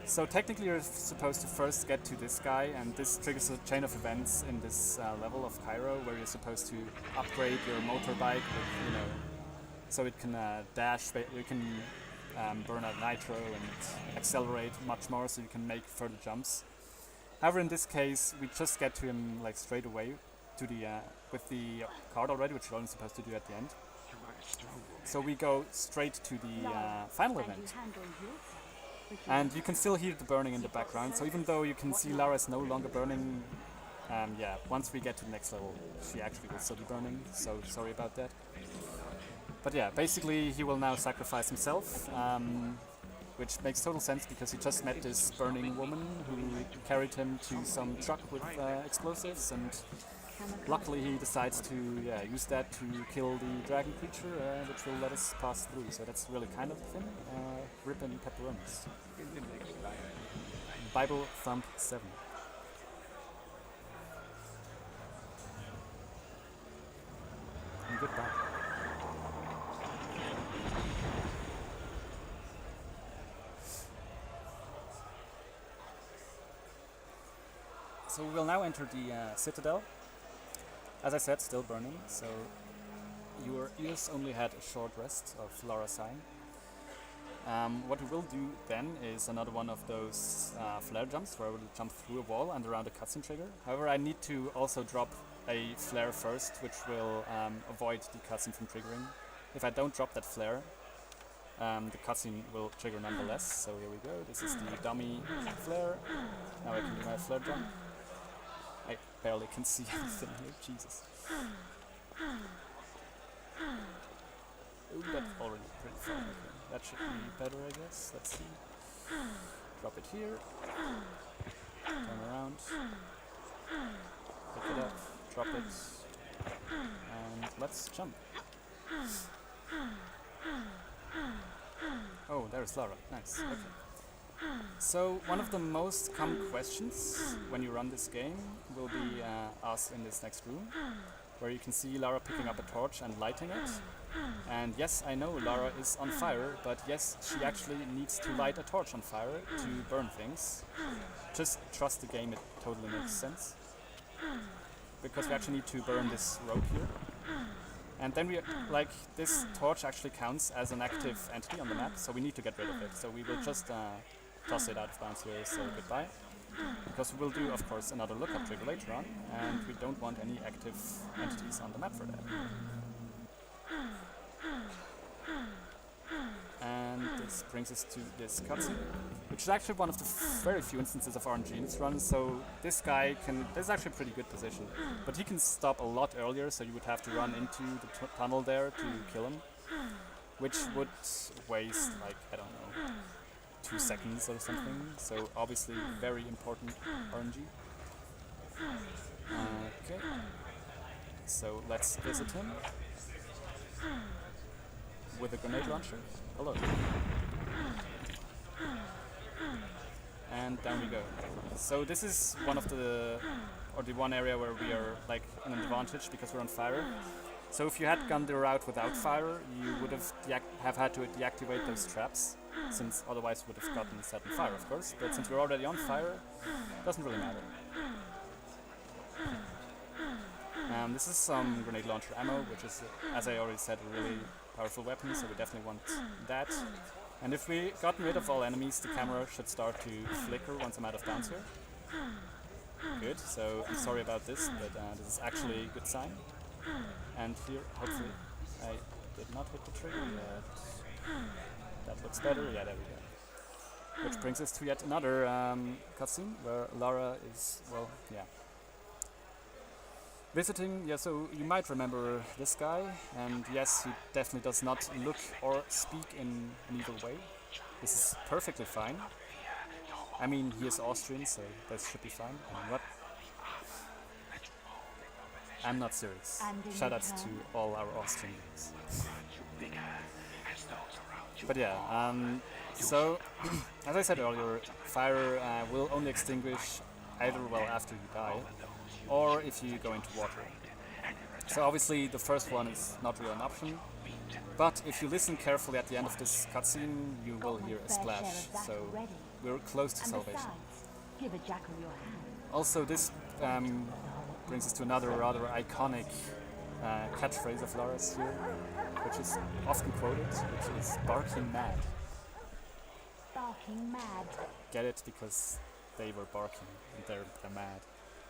So technically you're supposed to first get to this guy, and this triggers a chain of events in this level of Cairo, where you're supposed to upgrade your motorbike with, so it can dash, you can burn out nitro and accelerate much more, so you can make further jumps. However, in this case, we just get to him straight away to the with the card already, which you're only supposed to do at the end. So we go straight to the final event. And you can still hear the burning in the background, so even though you can see Lara is no longer burning, yeah, once we get to the next level, she actually will still be burning, so sorry about that. But yeah, basically he will now sacrifice himself, which makes total sense because he just met this burning woman who carried him to some truck with explosives, and luckily he decides to use that to kill the dragon creature, which will let us pass through. So that's really kind of the thing. Rip and pepperonis. Bible Thump 7. And goodbye. So we will now enter the Citadel. As I said, still burning, so your ears only had a short rest of Lara sighing. What we will do then is another one of those flare jumps, where I will jump through a wall and around a cutscene trigger. However, I need to also drop a flare first, which will avoid the cutscene from triggering. If I don't drop that flare, the cutscene will trigger nonetheless. So here we go, this is the dummy flare. Now I can do my flare jump. I barely can see anything here, Jesus. Ooh, that's already pretty far. Okay. That should be better, I guess. Let's see. Drop it here. Turn around. Pick it up. Drop it. And let's jump. Oh, there's Lara. Nice. Okay. So, one of the most common questions when you run this game will be asked in this next room, where you can see Lara picking up a torch and lighting it. And yes, I know Lara is on fire, but yes, she actually needs to light a torch on fire to burn things. Just trust the game, it totally makes sense. Because we actually need to burn this rope here. And then this torch actually counts as an active entity on the map, so we need to get rid of it. So we will just toss it out of bounds here, so goodbye. Because we will do, of course, another lookup trigger later on, and we don't want any active entities on the map for that. And this brings us to this cutscene, which is actually one of the very few instances of RNG in this run, so this guy this is actually a pretty good position, but he can stop a lot earlier, so you would have to run into the tunnel there to kill him, which would waste, I don't know, 2 seconds or something, so obviously very important RNG. Okay, so let's visit him with a grenade launcher. Hello. and down we go. So this is one of the one area where we are like in an advantage because we're on fire. So if you had gone the route without fire, you would have had to deactivate those traps, since otherwise would have gotten set on fire, of course. But since we're already on fire, it doesn't really matter. This is some grenade launcher ammo, which is, as I already said, a really powerful weapon, so we definitely want that. And if we gotten rid of all enemies, the camera should start to flicker once I'm out of bounds here. Good, so I'm sorry about this, but this is actually a good sign. And here, hopefully, I did not hit the trigger yet. That looks better, yeah, there we go. Which brings us to yet another cutscene where Lara is, well, yeah. Visiting, yeah, so you might remember this guy, and yes, he definitely does not look or speak in an evil way. This is perfectly fine. I mean, he is Austrian, so that should be fine. I mean, what? I'm not serious. Shoutouts to all our Austrian guys. But yeah, so, as I said earlier, fire will only extinguish either, well, after you die, or if you go into water. So obviously the first one is not really an option, but if you listen carefully at the end of this cutscene, you will hear a splash, so we're close to salvation. Give a jackal your hand. Also, this brings us to another rather iconic catchphrase of Lara's here, which is often quoted, which is barking mad. Barking mad. Get it? Because they were barking and they're mad.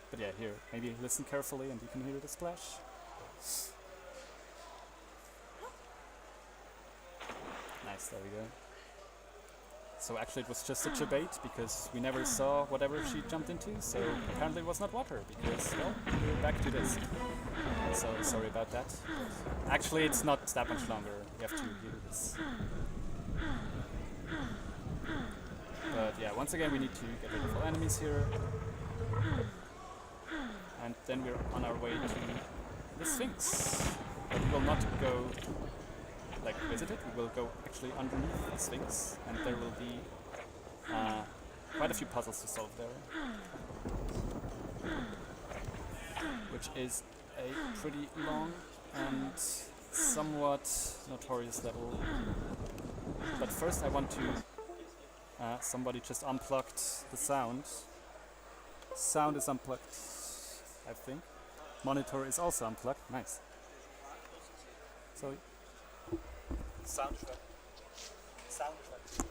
But yeah, here, maybe listen carefully and you can hear the splash. Nice, there we go. So actually it was just such a bait because we never saw whatever she jumped into, so apparently it was not water because, well, we're back to this. So sorry about that. Actually it's not that much longer, you have to hear this. But yeah, once again we need to get rid of all enemies here. And then we're on our way to the Sphinx. But we will not go, like, visit it, we will go actually underneath the Sphinx, and there will be quite a few puzzles to solve there. Which is a pretty long and somewhat notorious level. But first I want to... somebody just unplugged the sound. Sound is unplugged, I think. Monitor is also unplugged. Nice. So, sound effect. Sound effect.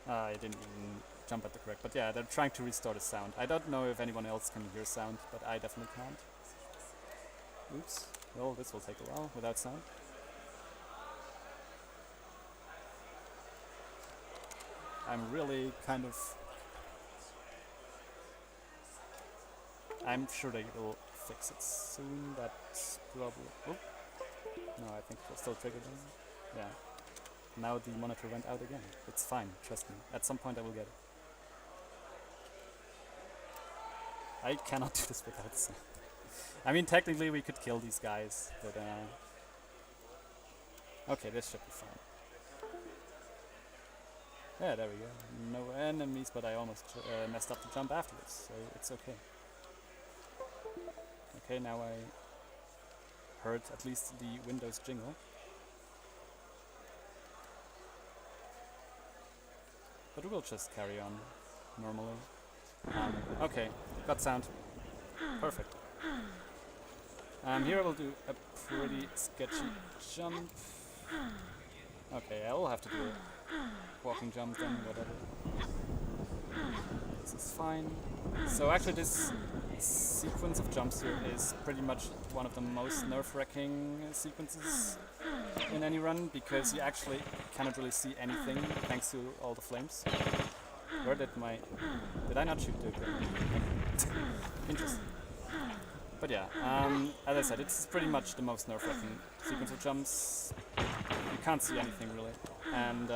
I didn't even jump at the correct, but yeah, they're trying to restore the sound. I don't know if anyone else can hear sound, but I definitely can't. Oops. Well, this will take a while without sound. I'm really kind of... I'm sure they will fix it soon, that's probably... Oh! No, I think it will still trigger them. Yeah. Now the monitor went out again. It's fine, trust me. At some point I will get it. I cannot do this without sound. I mean, technically we could kill these guys, but okay, this should be fine. Yeah, there we go. No enemies, but I almost messed up the jump afterwards, so it's okay. Okay, now I heard at least the Windows jingle. But we'll just carry on normally. Okay, got sound. Perfect. Here I will do a pretty sketchy jump. Okay, I will have to do a walking jump then, whatever. This is fine. So actually this sequence of jumps here is pretty much one of the most nerve-wracking sequences in any run, because you actually cannot really see anything thanks to all the flames. Where did my... Did I not shoot the grenade? Interesting. But yeah, as I said, it's pretty much the most nerve-wracking sequence of jumps. You can't see anything really. And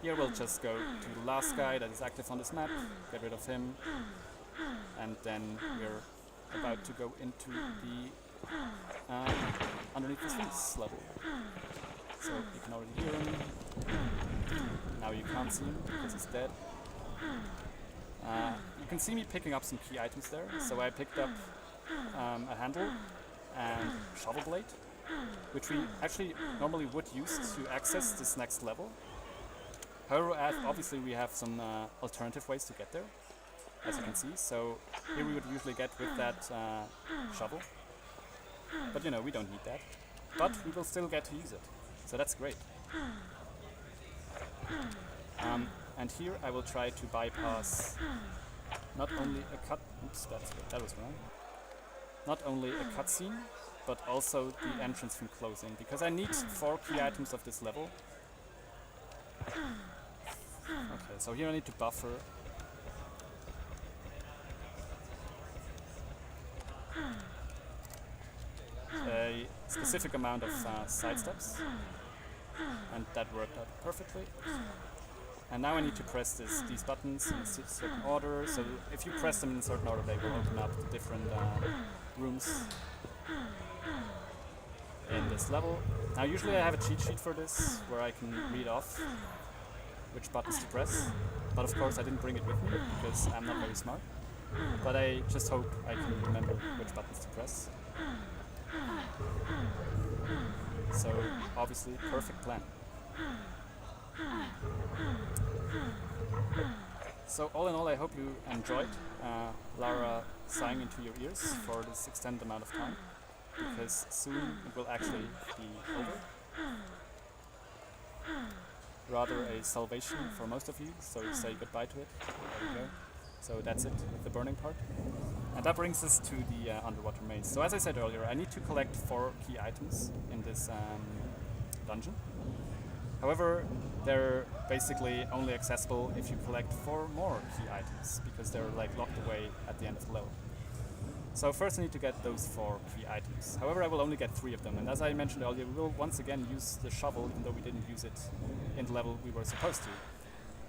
here we'll just go to the last guy that is active on this map, get rid of him, and then we're about to go into the underneath the Sphinx level. So you can already hear him. Now you can't see him because he's dead. You can see me picking up some key items there. So I picked up a handle and shovel blade, which we actually normally would use to access this next level. However, obviously we have some alternative ways to get there, as you can see. So here we would usually get with that shovel. But you know, we don't need that. But we will still get to use it. So that's great. And here I will try to bypass not only a that was wrong. Not only a cutscene, but also the entrance from closing, because I need 4 key items of this level. Okay, so here I need to buffer. A specific amount of side steps, and that worked out perfectly. And now I need to press these buttons in a certain order, so if you press them in a certain order they will open up the different rooms in this level. Now usually I have a cheat sheet for this, where I can read off which buttons to press, but of course I didn't bring it with me because I'm not very smart, but I just hope I can remember which buttons to press. So obviously perfect plan. So all in all, I hope you enjoyed Lara sighing into your ears for this extended amount of time, because soon it will actually be over. Rather a salvation for most of you, so say goodbye to it. There we go. So that's it with the burning part. And that brings us to the underwater maze. So as I said earlier, I need to collect 4 key items in this dungeon. However, they're basically only accessible if you collect 4 more key items, because they're like locked away at the end of the level. So first I need to get those 4 key items. However, I will only get 3 of them, and as I mentioned earlier, we will once again use the shovel, even though we didn't use it in the level we were supposed to.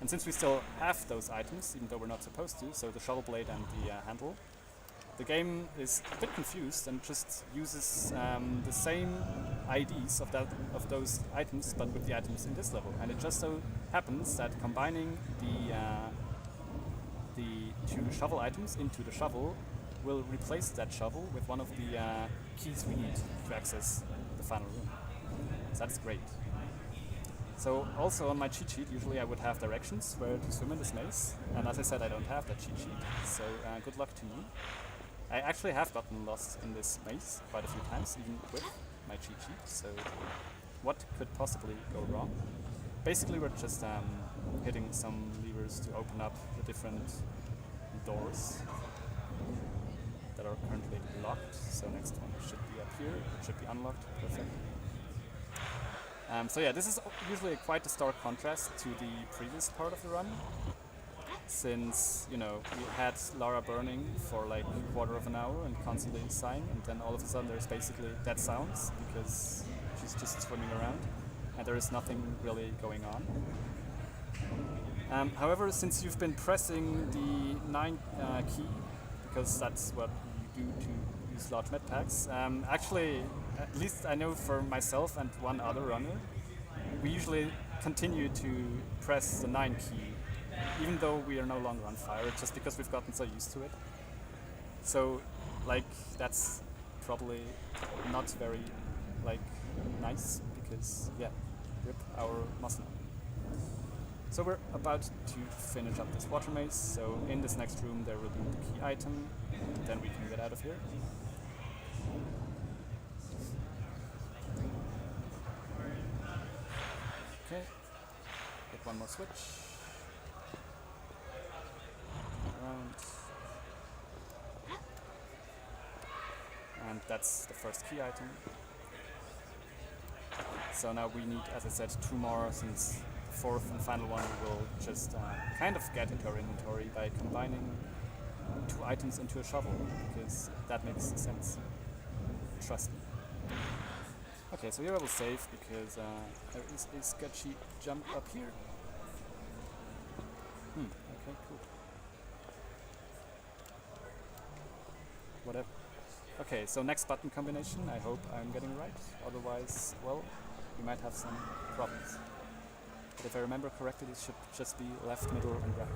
And since we still have those items, even though we're not supposed to, so the shovel blade and the handle, the game is a bit confused and just uses the same IDs of those items, but with the items in this level. And it just so happens that combining the 2 shovel items into the shovel will replace that shovel with one of the keys we need to access the final room. So that's great. So also on my cheat sheet, usually I would have directions where to swim in this maze, and as I said, I don't have that cheat sheet, so good luck to me. I actually have gotten lost in this maze quite a few times, even with my cheat sheet, so what could possibly go wrong? Basically we're just hitting some levers to open up the different doors that are currently locked, so next one should be up here, it should be unlocked, perfect. So yeah, this is usually quite a stark contrast to the previous part of the run, since, you know, we had Lara burning for like a quarter of an hour and constantly sighing, and then all of a sudden there's basically dead sounds because she's just swimming around and there is nothing really going on. However, since you've been pressing the 9 key, because that's what you do to use large med packs, actually, at least I know for myself and one other runner, we usually continue to press the 9 key even though we are no longer on fire, just because we've gotten so used to it. So, like, that's probably not very, like, nice, because, yeah, rip our muscle. So we're about to finish up this water maze, so in this next room there will be the key item, and then we can get out of here. Okay, hit one more switch. Around. And that's the first key item. So now we need, as I said, 2 more, since the 4th and final one will just kind of get into our inventory by combining 2 items into a shovel, because that makes sense. Trust me. Okay, so here I will save, because there is a sketchy jump up here. Okay, cool. Whatever. Okay, so next button combination, I hope I'm getting right. Otherwise, well, we might have some problems. But if I remember correctly, it should just be left, middle, and right.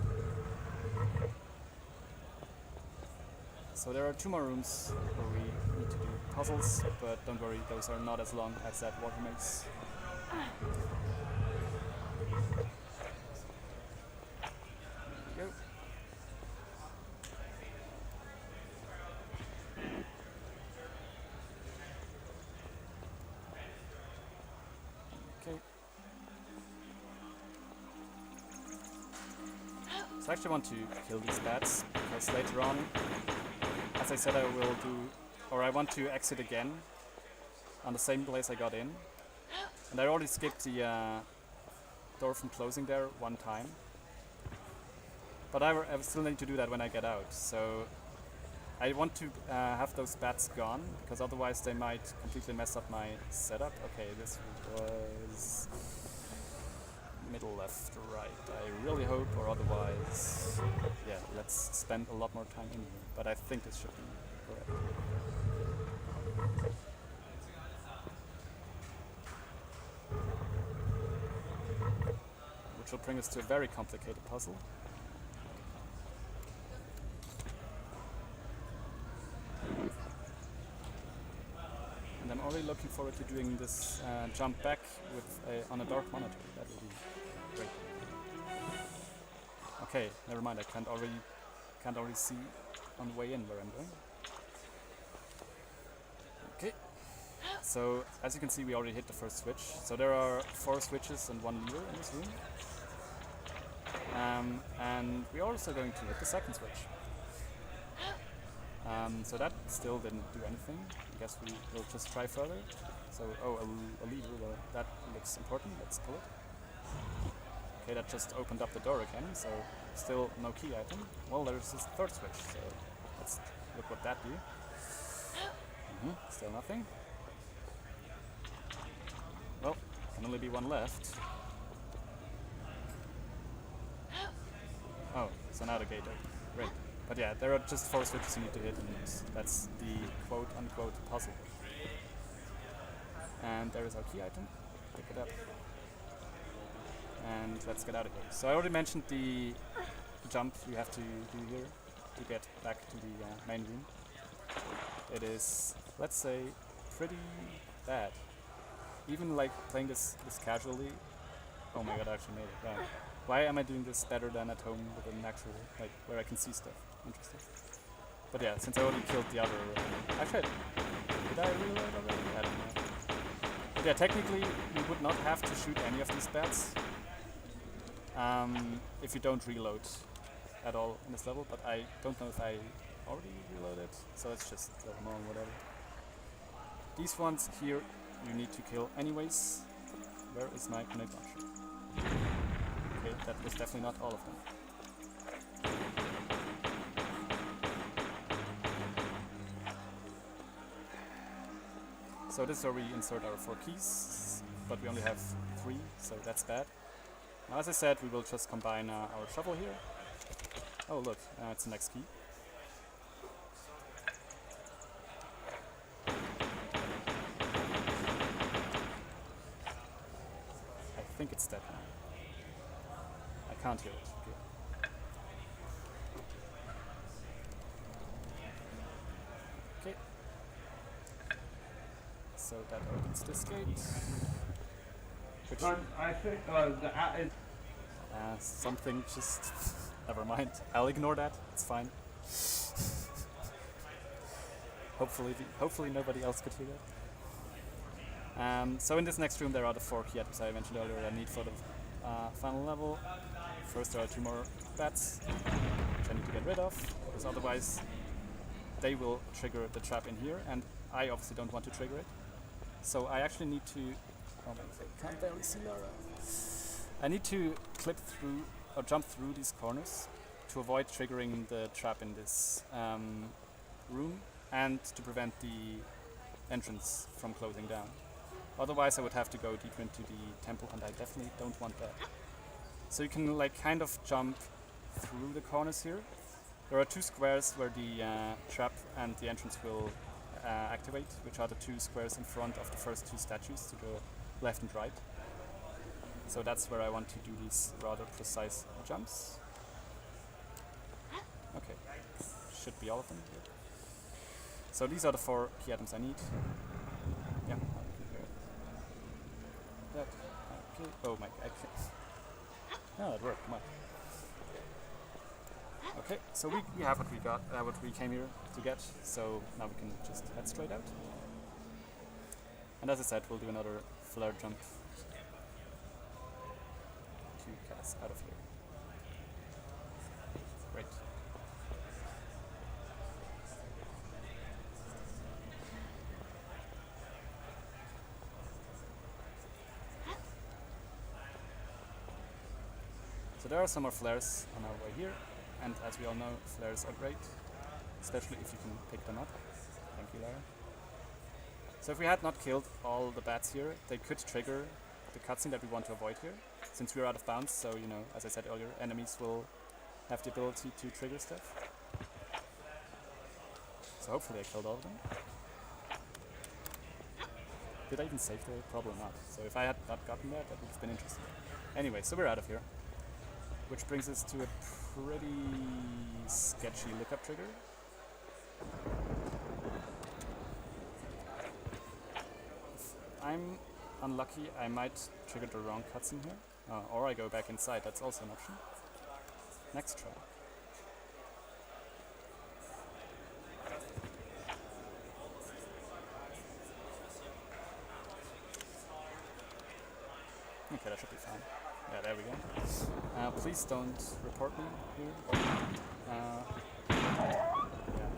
So there are 2 more rooms where we need to do puzzles, but don't worry, those are not as long as that water maze. There we go. Okay. So I actually want to kill these bats, because later on, as I said, I will do, or I want to exit again on the same place I got in. And I already skipped the door from closing there 1 time. But I still need to do that when I get out. So I want to have those bats gone, because otherwise they might completely mess up my setup. Okay, this was middle, left, right. I really hope, or otherwise, yeah, let's spend a lot more time in here. But I think this should be correct. Which will bring us to a very complicated puzzle. And I'm already looking forward to doing this jump back with on a dark monitor. That will be great. Okay, never mind. I can't already see on the way in where I'm going. Okay. So as you can see, we already hit the first switch. So there are 4 switches and 1 lever in this room. And we're also going to hit the second switch. So that still didn't do anything. I guess we will just try further. So, oh, a lever, well, that looks important. Let's pull it. Okay, that just opened up the door again, so still no key item. Well, there's this third switch, so let's look what that do. Still nothing. Well, can only be 1 left. Oh, so now the gate open. Great. But yeah, there are just 4 switches you need to hit, and that's the quote-unquote puzzle. And there is our key item. Pick it up. And let's get out of here. So I already mentioned the jump you have to do here to get back to the main room. It is, let's say, pretty bad. Even like playing this casually. Oh my god, I actually made it. Right. Why am I doing this better than at home with an actual, like, where I can see stuff? Interesting. But yeah, since I already killed the other... actually, did I reload already? I don't know. But yeah, technically, you would not have to shoot any of these bats if you don't reload at all in this level, but I don't know if I already reloaded, so let's just kill them all, whatever. These ones here, you need to kill anyways. Where is my grenade launcher? Okay, that was definitely not all of them. So this is where we insert our 4 keys, but we only have 3, so that's bad. Now, as I said, we will just combine our shovel here. Oh look, it's the next key. I think it's that now. I can't hear it. Okay. Okay. So that opens this gate. Which I think something just... never mind. I'll ignore that. It's fine. Hopefully nobody else could hear that. So in this next room there are the 4 key items I mentioned earlier that I need for the final level. First there are 2 more bats, which I need to get rid of, because otherwise they will trigger the trap in here, and I obviously don't want to trigger it. So I actually need to... oh my god, I can't barely see Lara. I need to clip through, or jump through these corners to avoid triggering the trap in this room, and to prevent the entrance from closing down. Otherwise I would have to go deeper into the temple, and I definitely don't want that. So you can like kind of jump through the corners here. There are 2 squares where the trap and the entrance will activate, which are the two squares in front of the first two statues to the left and right. So that's where I want to do these rather precise jumps. Okay, should be all of them here. So these are the 4 key items I need. Yeah, that. Okay. Oh my god. No, that worked. Come on. Okay, so we have what we got, what we came here to get. So now we can just head straight out. And as I said, we'll do another flare jump to get us out of here. Great. So there are some more flares on our way here, and as we all know, flares are great, especially if you can pick them up. Thank you, Lara. So if we had not killed all the bats here, they could trigger the cutscene that we want to avoid here, since we're out of bounds. So, you know, as I said earlier, enemies will have the ability to trigger stuff. So hopefully I killed all of them. Did I even save there? Probably not. So if I had not gotten that, that would have been interesting. Anyway, so we're out of here. Which brings us to a pretty sketchy lookup trigger. If I'm unlucky, I might trigger the wrong cutscene here. Or I go back inside, that's also an option. Next try. Okay, that should be fine. Yeah, there we go. Please don't report me here. Yeah,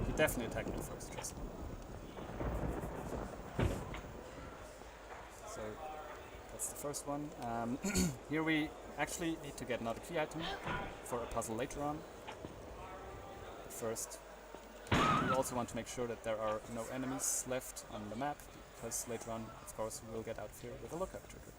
he definitely attacked me first, trust me. So, that's the first one. Here we actually need to get another key item for a puzzle later on. But first, we also want to make sure that there are no enemies left on the map, because later on, of course, we will get out of here with a lookup trigger.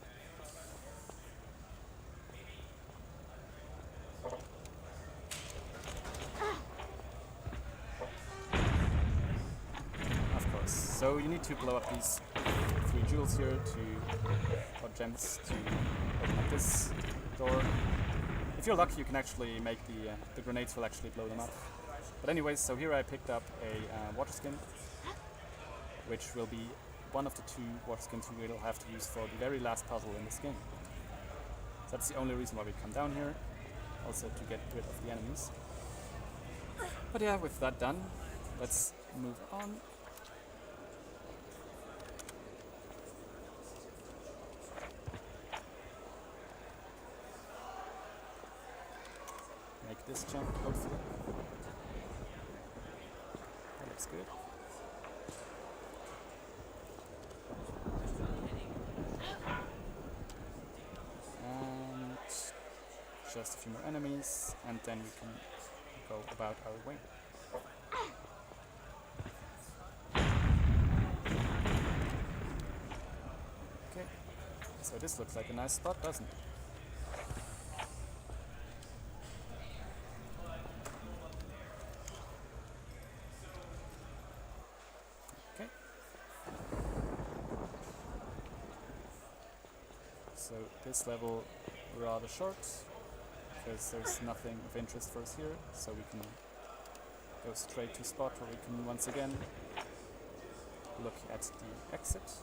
So you need to blow up these 3 jewels here or gems to open up this door. If you're lucky, you can actually make the grenades will actually blow them up. But anyways, so here I picked up a water skin, which will be one of the 2 water skins we will have to use for the very last puzzle in this game. So that's the only reason why we come down here, also to get rid of the enemies. But yeah, with that done, let's move on. Make this jump, hopefully. That looks good. And just a few more enemies, and then we can go about our way. Okay, so this looks like a nice spot, doesn't it? So this level rather short, because there's nothing of interest for us here, so we can go straight to a spot where we can once again look at the exit.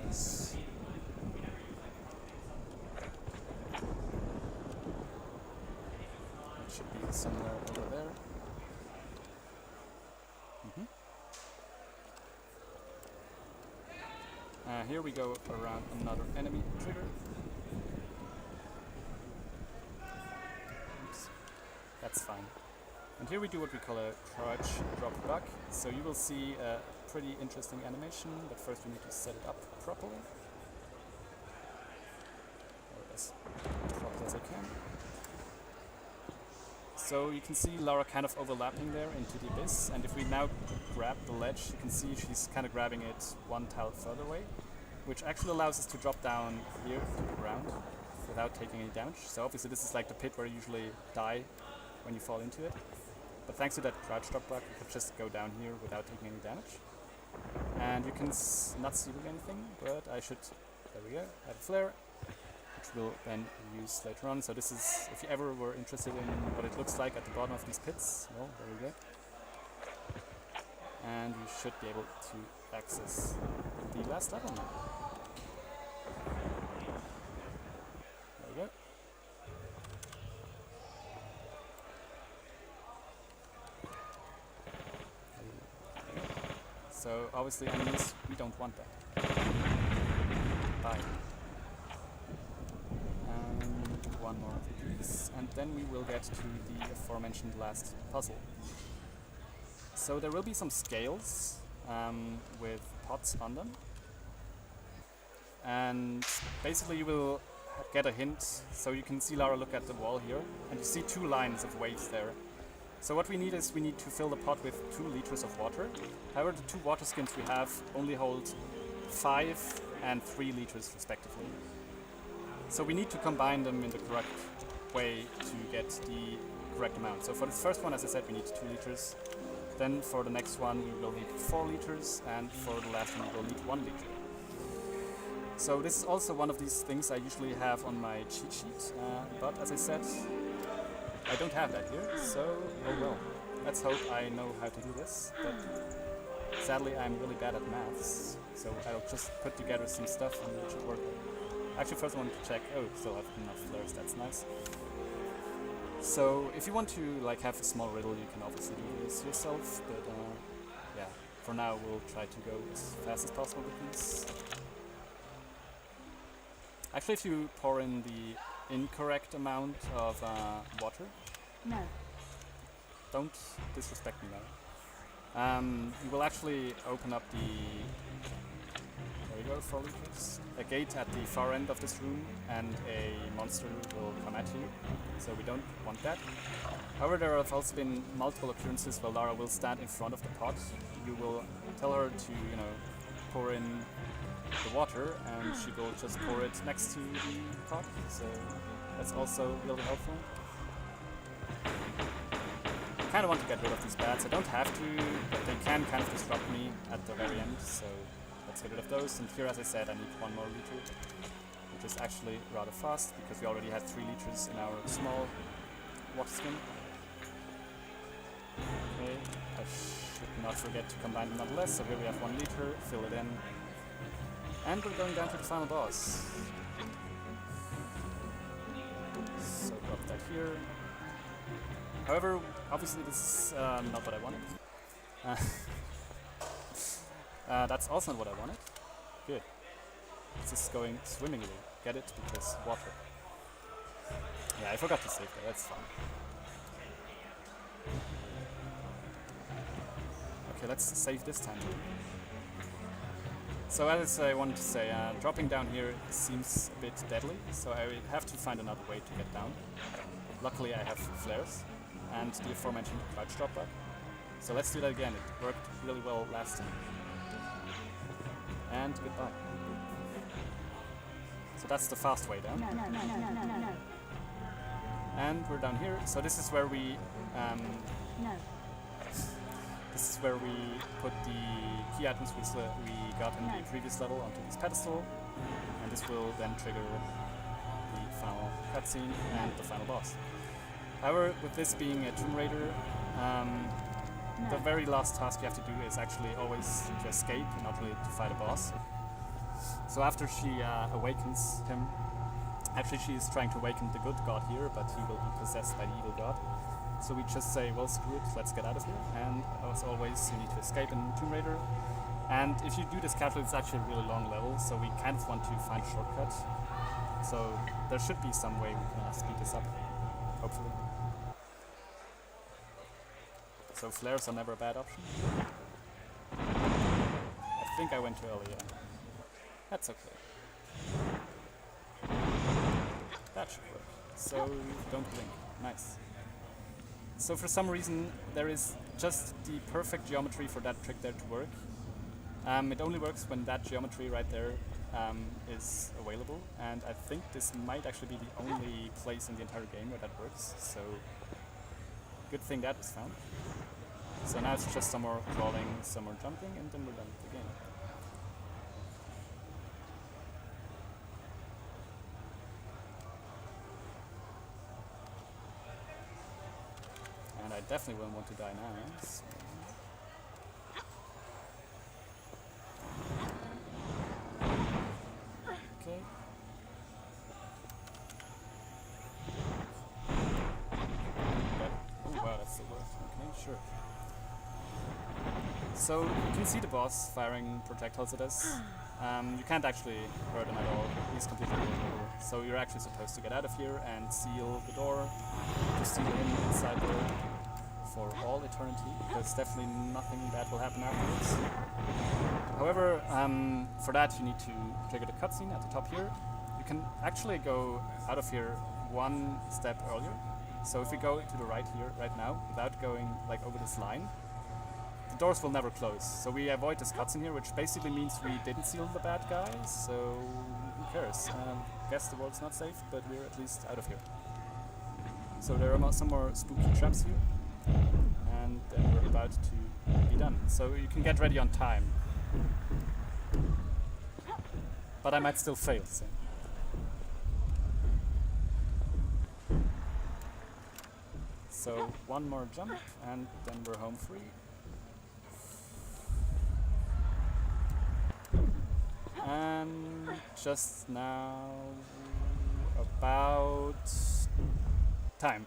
Yes. It should be somewhere over there. Here we go around another enemy trigger. Oops. That's fine. And here we do what we call a crouch drop bug. So you will see a pretty interesting animation, but first we need to set it up properly. Or as properly as I can. So you can see Lara kind of overlapping there into the abyss, and if we now grab the ledge, you can see she's kind of grabbing it 1 tile further away, which actually allows us to drop down here to the ground without taking any damage. So obviously this is like the pit where you usually die when you fall into it. But thanks to that crouch drop bug, you could just go down here without taking any damage. And you can not see anything, but I should, there we go, add a flare, which we'll then use later on. So this is, if you ever were interested in what it looks like at the bottom of these pits, well, there we go. And you should be able to access the last level now. There we go. So obviously enemies, we don't want that. Bye. And one more of these, and then we will get to the aforementioned last puzzle. So there will be some scales with pots on them, and basically you will get a hint. So you can see Lara look at the wall here, and you see 2 lines of waves there. So what we need is we need to fill the pot with 2 liters of water. However, the 2 water skins we have only hold 5 and 3 liters respectively. So we need to combine them in the correct way to get the correct amount. So for this first one, as I said, we need 2 liters. Then for the next one we will need 4 liters, and for the last one we will need 1 liter. So this is also one of these things I usually have on my cheat sheet, but as I said, I don't have that here, so oh well. Let's hope I know how to do this, but sadly I'm really bad at maths, so I'll just put together some stuff and it should work. Actually, first I want to check, oh, still have enough flares, that's nice. So if you want to like have a small riddle, you can obviously do this yourself, but yeah, for now we'll try to go as fast as possible with these. Actually, if you pour in the incorrect amount of water, No. don't disrespect me now. You will actually open up the, there we go, 4 liters, a gate at the far end of this room, and a monster will come at you, so we don't want that. However, there have also been multiple occurrences where Lara will stand in front of the pot. You will tell her to, you know, pour in the water, and she will just pour it next to the pot, so that's also really helpful. I kind of want to get rid of these bats. I don't have to, but they can kind of disrupt me at the very end, so let's get rid of those. And here, as I said, I need 1 more liter, which is actually rather fast because we already had 3 liters in our small water skin. Okay, I should not forget to combine them nonetheless. So here we have 1 liter, fill it in, and we're going down to the final boss. So drop that here. However, obviously this is not what I wanted. That's also not what I wanted. Good. This is going swimmingly. Get it? Because water. Yeah, I forgot to save that. That's fine. Okay, let's save this time. So as I wanted to say, dropping down here seems a bit deadly, so I have to find another way to get down. Luckily I have flares and the aforementioned crouch drop bug. So let's do that again. It worked really well last time. And goodbye. So that's the fast way down. No. And we're down here. So this is where we No. this is where we put the key items we got in the previous level onto this pedestal, and this will then trigger the final cutscene and the final boss. However, with this being a Tomb Raider, the very last task you have to do is actually always to escape, not really to fight a boss. So after she awakens him, actually she is trying to awaken the good god here, but he will be possessed by the evil god. So we just say, well, screw it, let's get out of here. And as always, you need to escape in Tomb Raider. And if you do this carefully, it's actually a really long level, so we kind of want to find a shortcut. So there should be some way we can speed this up, hopefully. So flares are never a bad option. I think I went too early, yeah. That's okay. That should work. So don't blink. Nice. So for some reason there is just the perfect geometry for that trick there to work. It only works when that geometry right there is available, and I think this might actually be the only place in the entire game where that works. So good thing that was found. So now it's just some more crawling, some more jumping, and then we're done with the game. And I definitely won't want to die now. So. Okay. Oh wow, that's the worst. Okay, sure. So you can see the boss firing projectiles at us. You can't actually hurt him at all. He's completely vulnerable. So you're actually supposed to get out of here and seal the door to seal him inside there for all eternity, because definitely nothing bad will happen afterwards. However, for that you need to trigger the cutscene at the top here. You can actually go out of here one step earlier. So if we go to the right here, right now, without going like over this line, the doors will never close. So we avoid this cutscene here, which basically means we didn't seal the bad guys, so who cares? Guess the world's not safe, but we're at least out of here. So there are some more spooky traps here, and then we're about to be done. So you can get ready on time. But I might still fail, so. So one more jump, and then we're home free. And just now, about time.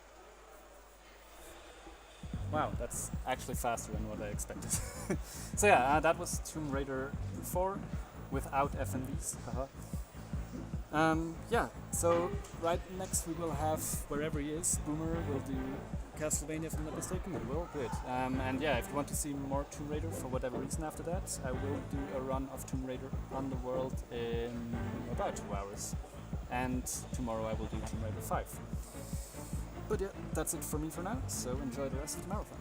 Wow, that's actually faster than what I expected. So yeah, that was Tomb Raider 4 without FNBs. Yeah, so right next we will have, wherever he is, Boomer will do Castlevania, if I'm not mistaken. It will, good. And yeah, if you want to see more Tomb Raider for whatever reason after that, I will do a run of Tomb Raider Underworld in about 2 hours. And tomorrow I will do Tomb Raider 5. But yeah, that's it for me for now, so enjoy the rest of the marathon.